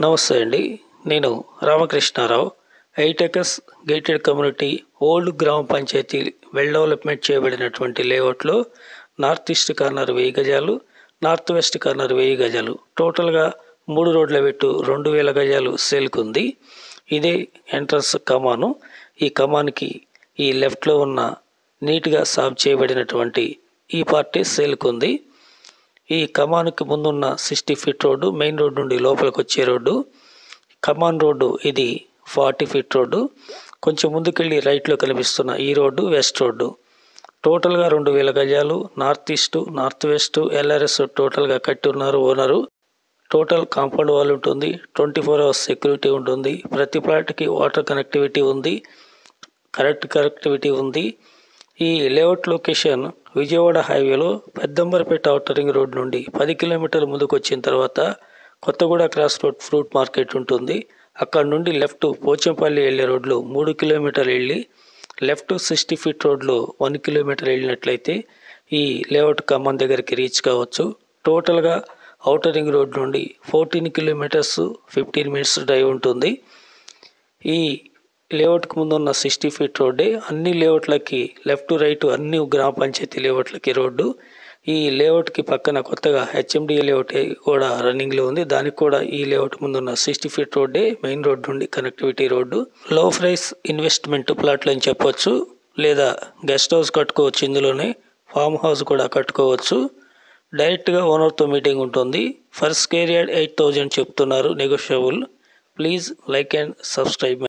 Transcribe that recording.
నమస్తే అండి. నేను రామకృష్ణారావు. ఐటెకస్ గేటెడ్ కమ్యూనిటీ ఓల్డ్ గ్రామ పంచాయతీ వెల్ డెవలప్మెంట్ చేయబడినటువంటి లేఅవుట్లో నార్త్ ఈస్ట్ కార్నర్ 1000 గజాలు, నార్త్ వెస్ట్ కార్నర్ 1000 గజాలు, టోటల్గా 3 రోడ్ల పెట్టు 2000 గజాలు సేల్కుంది. ఇదే ఎంట్రన్స్ కమాను. ఈ కమాన్కి ఈ లెఫ్ట్లో ఉన్న నీట్గా సాఫ్ చేయబడినటువంటి ఈ పార్టీ సేల్కుంది. ఈ కమాన్కి ముందున్న 60 ఫీట్ రోడ్డు మెయిన్ రోడ్డు నుండి లోపలికి వచ్చే రోడ్డు. కమాన్ రోడ్డు ఇది 40 ఫీట్ రోడ్డు. కొంచెం ముందుకెళ్ళి రైట్లో కనిపిస్తున్న ఈ రోడ్డు వెస్ట్ రోడ్డు. టోటల్గా 2000 గజాలు. North east, north west, LRS టోటల్గా కట్టి ఉన్నారు ఓనరు. టోటల్ కాంపౌండ్ వాల్ ఉంటుంది. 24 అవర్స్ సెక్యూరిటీ ఉంటుంది. ప్రతి ప్లాట్కి వాటర్ కనెక్టివిటీ ఉంది, కనెక్టివిటీ ఉంది. ఈ లేఅవుట్ లొకేషన్ విజయవాడ హైవేలో పెద్దంబరపేట ఔటర్ రింగ్ రోడ్ నుండి 10 కిలోమీటర్ల ముందుకు వచ్చిన తర్వాత Kothaguda cross road fruit market ఉంటుంది. అక్కడ నుండి లెఫ్ట్ పోచంపల్లి వెళ్ళే రోడ్లో 3 కిలోమీటర్లు వెళ్ళి లెఫ్ట్ 60 ఫీట్ రోడ్లో 1 కిలోమీటర్ వెళ్ళినట్లయితే ఈ లేఅవుట్ ఖమ్మం దగ్గరికి రీచ్ కావచ్చు. టోటల్గా ఔటర్ రింగ్ రోడ్ నుండి 14 కిలోమీటర్స్ 15 మినిట్స్ డ్రైవ్ ఉంటుంది. ఈ లేఅవుట్కి ముందున్న 60 ఫీట్ రోడ్డే అన్ని లేఅవుట్లకి లెఫ్ట్ రైట్ అన్ని గ్రామ పంచాయతీ లేఅవుట్లకి రోడ్డు. ఈ లేఅవుట్కి పక్కన కొత్తగా హెచ్ఎండి లేఅవుట్ కూడా రన్నింగ్లో ఉంది. దానికి కూడా ఈ లేఅవుట్ ముందున్న 60 ఫీట్ రోడ్డే మెయిన్ రోడ్ నుండి కనెక్టివిటీ రోడ్డు. లో ప్రైస్ ఇన్వెస్ట్మెంట్ ప్లాట్లు అని చెప్పొచ్చు, లేదా గెస్ట్ హౌస్ కట్టుకోవచ్చు. ఇందులోనే ఫామ్ హౌస్ కూడా కట్టుకోవచ్చు. డైరెక్ట్గా ఓనర్తో మీటింగ్ ఉంటుంది. ఫర్ స్క్వేర్ యార్డ్ 8000 చెప్తున్నారు, negotiable. Please like and subscribe.